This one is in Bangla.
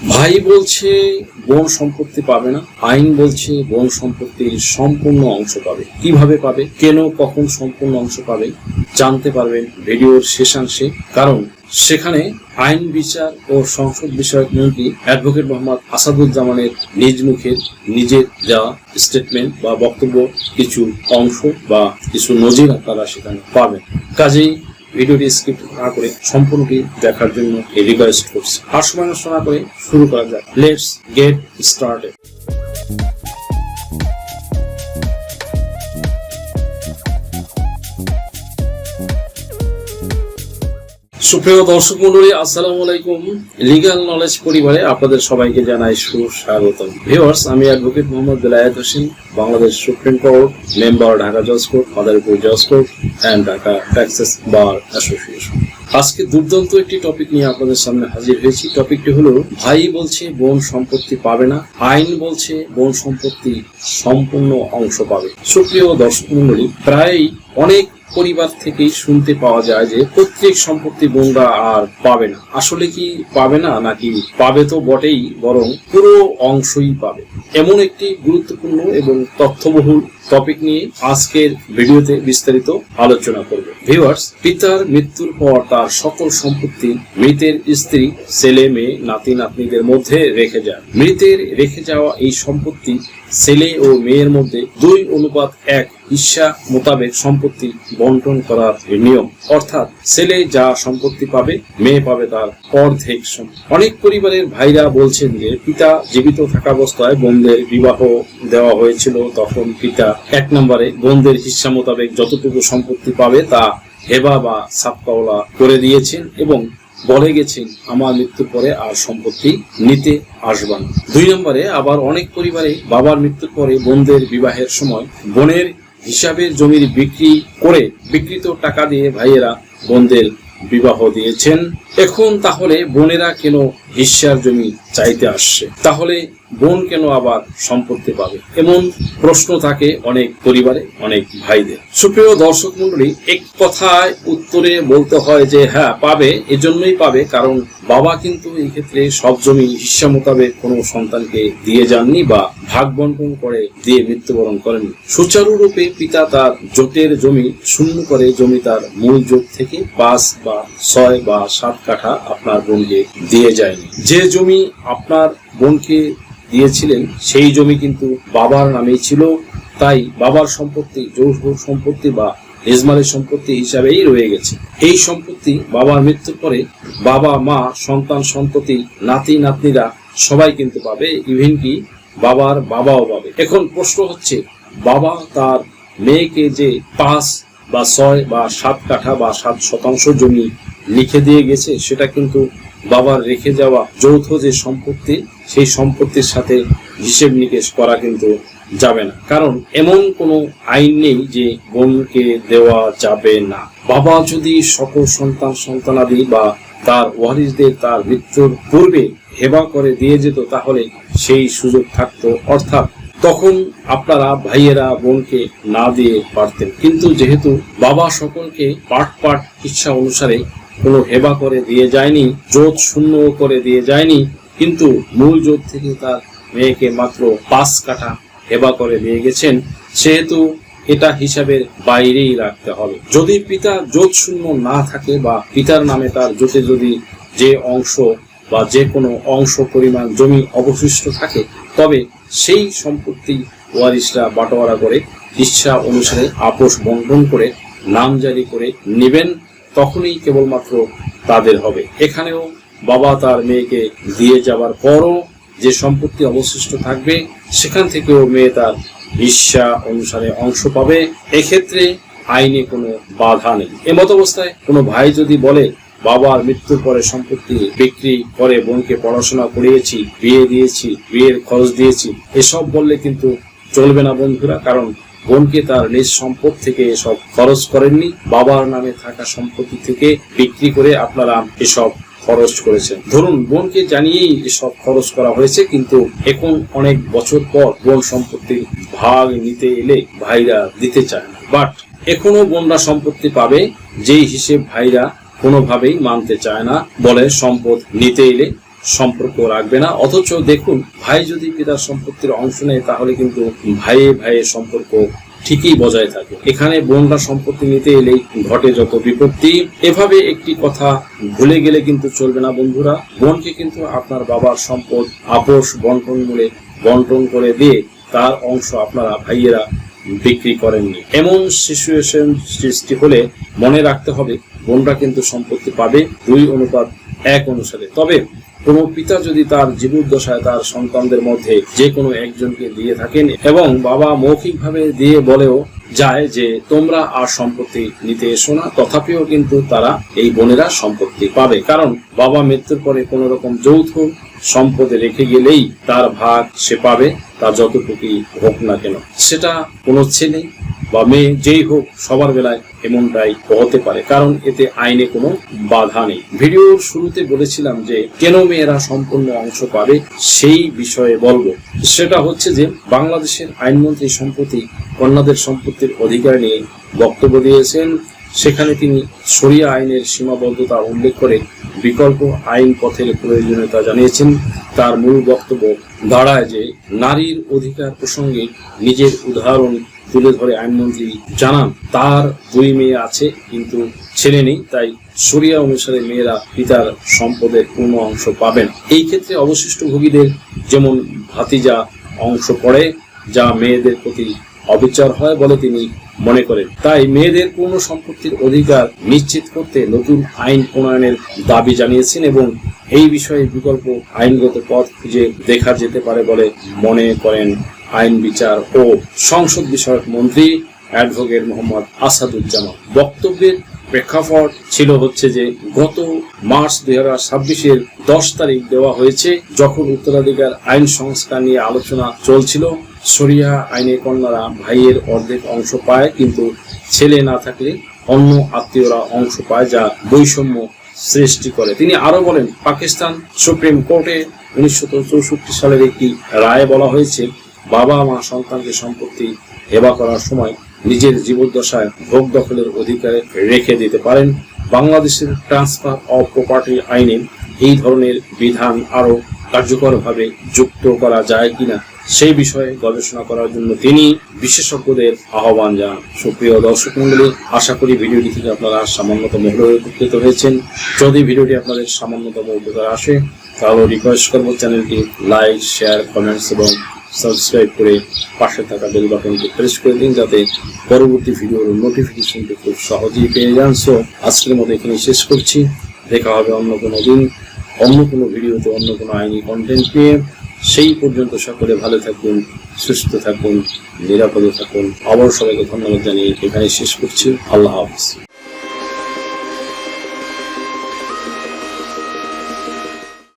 ভাই বলছে বোন সম্পত্তি পাবে না, আইন বলছে বোন সম্পত্তির সম্পূর্ণ অংশ পাবে। কিভাবে পাবে, কেন, কখন সম্পূর্ণ অংশ পাবে জানতে পারবেন ভিডিওর শেষাংশে। কারণ সেখানে আইন বিচার ও সংসদ বিষয়ক মন্ত্রী অ্যাডভোকেট মোহাম্মদ আসাদুজ্জামানের নিজ মুখের নিজের দেওয়া স্টেটমেন্ট বা বক্তব্য কিছু অংশ বা কিছু নজির আপনারা সেখানে পাবেন। কাজেই ভিডিওটি স্কিপ না করে সম্পূর্ণটি দেখার জন্য রিকোয়েস্ট করছি। আর সময় নষ্ট না করে শুরু করা যাক। Let's get started. সুপ্রিয় দর্শক মন্ডলী, আসসালামু আলাইকুম। লিগ্যাল নলেজ পরিবারে আপনাদের সবাইকে জানাই সুস্বাগতম। ভিউয়ার্স, আমি advocate Mohammad Belayet Hossain, Bangladesh supreme court member, Dhaka জজ কোর্ট, মাদারীপুর জজ court and Dhaka Texas bar association. আজকে দুর্দান্ত একটি টপিক নিয়ে আপনাদের সামনে হাজির হয়েছি। টপিকটি হলো, ভাই বলছে বোন সম্পত্তি পাবে না, আইন বলছে বোন সম্পত্তি সম্পূর্ণ অংশ পাবে। সুপ্রিয় দর্শক মন্ডলী, প্রায় অনেক পরিবার থেকেই শুনতে পাওয়া যায় যে প্রত্যেক সম্পত্তি বোনরা আর পাবে না। আসলে কি পাবে না, নাকি পাবে তো বটেই, বরং পুরো অংশই পাবে? এমন একটি গুরুত্বপূর্ণ এবং তথ্যবহুল টপিক নিয়ে আজকের ভিডিওতে বিস্তারিত আলোচনা করব। ভিউয়ার্স, পিতার মৃত্যুর পর তার সকল সম্পত্তি মৃতের স্ত্রী, ছেলে, মেয়ে, নাতি নাতনিদের মধ্যে রেখে যায়। মৃতের রেখে যাওয়া এই সম্পত্তি ছেলে ও মেয়ের মধ্যে 2:1 হিস্সা মোতাবেক সম্পত্তি বন্টন করার নিয়ম। অর্থাৎ ছেলে যা সম্পত্তি পাবে, মেয়ে পাবে তার অর্ধেক সম্পত্তি। অনেক পরিবারের ভাইরা বলছেন যে পিতা জীবিত থাকা অবস্থায় বোনদের বিবাহ দেওয়া হয়েছিল, তখন পিতা 1 নম্বরে বোনদের হিস্সা মোতাবেক যতটুকু সম্পত্তি পাবে তা হেবা বা সাবকাওলা করে দিয়েছেন এবং বলে গেছেন আমার মৃত্যুর পরে আর সম্পত্তি নিতে আসবা না। 2 নম্বরে আবার অনেক পরিবারে বাবার মৃত্যুর পরে বোনদের বিবাহের সময় বোনের হিসাবের জমির বিক্রি করে বিক্রিত টাকা দিয়ে ভাইয়েরা বোনদের বিবাহ দিয়েছেন। এখন তাহলে বোনেরা কেন হিস্যার জমি চাইতে আসছে? তাহলে বোন কেন আবার সম্পত্তি পাবে? এমন প্রশ্ন থাকে অনেক পরিবারে, অনেক ভাইদের। সুপ্রিয় দর্শক মন্ডলী, এক কথায় উত্তরে বলতে হয় যে হ্যাঁ পাবে, এজন্যই পাবে কারণ বাবা কিন্তু এই ক্ষেত্রে সব জমি হিস্সা মোতাবেক কোনো সন্তানকে দিয়ে যাননি বা ভাগ বন্টন করে দিয়ে মৃত্যুবরণ করেননি। সুচারুরূপে পিতা তার জোটের জমি শূন্য করে জমি তার মূল জোট থেকে 5 বা 6 বা 7 কাঠা আপনার বোনকে দিয়ে যায়নি। যে জমি আপনার বোনকে দিয়েছিলেন সেই জমি কিন্তু বাবার নামেই ছিল, তাই বাবার সম্পত্তি যৌথ সম্পত্তি বা ইজমালি সম্পত্তি হিসাবেই রয়ে গেছে। এই সম্পত্তি বাবার মৃত্যুর পরে বাবা, মা, সন্তান, সন্ততি, নাতি নাতনিরা সবাই কিন্তু পাবে, ইভেন কি বাবার বাবাও পাবে। এখন প্রশ্ন হচ্ছে, বাবা তার মেয়েকে যে 5 বা 6 বা 7 কাঠা বা 7% জমি লিখে দিয়ে গেছে, সেটা কিন্তু বাবার রেখে যাওয়া যৌথ যে সম্পত্তি, সেই সম্পত্তির সাথে হিসেব নিকেশ করা কিন্তু যাবে না। কারণ এমন কোনো আইন নেই যে বোনকে দেওয়া যাবে না। বাবা যদি সকল সন্তানাদি বা তার ওয়ারিসদের তার মৃত্যুর পূর্বে হেবা করে দিয়ে যেত, তাহলে সেই সুযোগ থাকতো, অর্থাৎ তখন আপনারা ভাইয়েরা বোনকে না দিয়ে পারতেন। কিন্তু যেহেতু বাবা সকলকে পাট ইচ্ছা অনুসারে কোনো হেবা করে দিয়ে যায়নি, জোট শূন্য করে দিয়ে যায়নি, কিন্তু মূল জোট থেকে তার মেয়েকে মাত্র 5 কাঠা হেবা করে দিয়ে গেছেন, সেহেতু এটা হিসাবের বাইরেই রাখতে হবে। যদি পিতা জোট শূন্য না থাকে বা পিতার নামে তার জোটে যদি যে অংশ বা যে কোনো অংশ পরিমাণ জমি অবশিষ্ট থাকে, তবে সেই সম্পত্তি ওয়ারিশরা বাটোয়ারা করে হিস্সা অনুসারে আপোষ বন্টন করে নামজারি করে নেবেন, তখনই কেবলমাত্র তাদের হবে। এখানেও বাবা তার মেয়েকে দিয়ে যাবার পরও যে সম্পত্তি অবশিষ্ট থাকবে, সেখান থেকেও মেয়ে তার হিস্সা অনুসারে অংশ পাবে। এক্ষেত্রে আইনে কোনো বাধা নেই। এমত অবস্থায় কোনো ভাই যদি বলে বাবার মৃত্যুর পরে সম্পত্তি বিক্রি করে বোনকে পড়াশোনা করিয়েছি, বিয়ে দিয়েছি, বিয়ের খরচ দিয়েছি, এসব বললে কিন্তু চলবে না বন্ধুরা। কারণ বোনকে তার নিজ সম্পদ থেকে এসব খরচ করেননি, বাবার নামে থাকা সম্পত্তি থেকে বিক্রি করে আপনারা এসব খরচ করেছেন। ধরুন বোনকে জানিয়েই এসব খরচ করা হয়েছে, কিন্তু এখন অনেক বছর পর বোন সম্পত্তির ভাগ নিতে এলে ভাইরা দিতে চায় না। বাট এখনো বোনরা সম্পত্তি পাবে, যেই হিসেব ভাইরা কোনোভাবেই মানতে চায় না, বলে সম্পদ নিতে এলে সম্পর্ক রাখবে না। অথচ দেখুন, ভাই যদি পিতার সম্পত্তির অংশ নেয় তাহলে কিন্তু ভাইয়ে ভাইয়ের সম্পর্ক ঠিকই বজায় থাকে। এখানে বোনরা সম্পত্তি নিতে এলেই ঘটে যত বিপত্তি। এভাবে একটি কথা ভুলে গেলে কিন্তু চলবে না বন্ধুরা। বোনকে কিন্তু আপনার বাবার সম্পদ আপোষ বন্টন মূলে বন্টন করে দিয়ে তার অংশ আপনারা ভাইয়েরা বিক্রি করেননি। এমন সিচুয়েশন সৃষ্টি হলে মনে রাখতে হবে বোনরা কিন্তু সম্পত্তি পাবে 2:1 অনুসারে। তবে কোনো পিতা যদি তার জীবদ্দশায় তার সন্তানদের মধ্যে যে কোনো একজনকে দিয়ে থাকেন এবং বাবা মৌখিকভাবে দিয়ে বলেও যায় যে তোমরা আর সম্পত্তি নিতে এসো না, তথাপিও কিন্তু তারা এই বোনেরা সম্পত্তি পাবে। কারণ বাবা মৃত্যুর পরে কোনো রকম যৌথ সম্পদে রেখে গেলেই তার ভাগ সে পাবে, তার যতটুকুই হোক না কেন। সেটা কোনো ছেলে বা মেয়ে যেই হোক, সবার বেলায় এমনটাই হতে পারে, কারণ এতে আইনে কোনো বাধা নেই। ভিডিওর শুরুতে বলেছিলাম যে কেন মেয়েরা সম্পূর্ণ অংশ পাবে সেই বিষয়ে বলবো। সেটা হচ্ছে যে বাংলাদেশের আইনমন্ত্রী সম্প্রতি কন্যাদের সম্পত্তির অধিকার নিয়ে বক্তব্য দিয়েছেন। সেখানে তিনি শরিয়া আইনের সীমাবদ্ধতা উল্লেখ করে বিকল্প আইন পথের প্রয়োজনীয়তা জানিয়েছেন। তার মূল বক্তব্য দাঁড়ায় যে নারীর অধিকার প্রসঙ্গে নিজের উদাহরণ তুলে ধরে আইনমন্ত্রী জানান তার 2 মেয়ে আছে কিন্তু ছেলে নেই, তাই শরিয়া অনুসারে মেয়েরা পিতার সম্পদের পূর্ণ অংশ পাবেন। এই ক্ষেত্রে অবশিষ্ট ভোগীদের যেমন ভাতিজা অংশ পড়ে, যা মেয়েদের প্রতি অবিচার হয় বলে তিনি মনে করেন। তাই মেয়েদের পূর্ণ সম্পত্তির অধিকার নিশ্চিত করতে নতুন আইন প্রণয়নের দাবি জানিয়েছেন এবং এই বিষয়ে বিকল্প আইনগত পথ খুঁজে দেখা যেতে পারে বলে মনে করেন আইন বিচার ও সংসদ বিষয়ক মন্ত্রী অ্যাডভোকেট মোহাম্মদ আসাদুজ্জামান। বক্তব্যের প্রেক্ষাপট ছিল হচ্ছে যে গত মার্চ 2026-এর 10 তারিখ দেওয়া হয়েছে, যখন উত্তরাধিকার আইন সংস্কার নিয়ে আলোচনা চলছিল। শরিয়া আইনে কন্যারা ভাইয়ের অর্ধেক অংশ পায়, কিন্তু ছেলে না থাকলে অন্য আত্মীয়রা অংশ পায়, যা বৈষম্য সৃষ্টি করে। তিনি আরো বলেন, পাকিস্তান সুপ্রিম কোর্টে 1964 সালের একটি রায়ে বলা হয়েছে বাবা মা সন্তানকে সম্পত্তি হেবা করার সময় নিজের জীবদ্দশায় ভোগ দখলের অধিকারে রেখে দিতে পারেন। বাংলাদেশের ট্রান্সফার অফ প্রপার্টি আইনে এই ধরনের বিধান আরো কার্যকরভাবে যুক্ত করা যায় কিনা সেই বিষয়ে গবেষণা করার জন্য তিনি বিশেষজ্ঞদের আহ্বান জানান। সুপ্রিয় দর্শক মন্ডলী, আশা করি ভিডিওটি থেকে আপনারা সামান্যতম হলেও উপকৃত হয়েছেন। যদি ভিডিওটি আপনাদের সামান্যতম উপকার আসে তাহলে রিকোয়েস্ট করব চ্যানেলটি লাইক, শেয়ার, কমেন্টস এবং সাবস্ক্রাইব করে পাশে থাকা বেল বাটনটি প্রেস করে দিন, যাতে পরবর্তী ভিডিওর নোটিফিকেশনটি খুব সহজেই পেয়ে যান। সো আজকের মতো এখানে শেষ করছি। দেখা হবে অন্য কোনো দিন, অন্য কোনো ভিডিওতে, অন্য কোনো আইনি কন্টেন্ট নিয়ে। সেই পর্যন্ত সকলে ভালো থাকুন, সুস্থ থাকুন, নিরাপদে থাকুন। আবার সবাইকে ধন্যবাদ জানিয়ে এখানে শেষ করছি। আল্লাহ হাফেজ।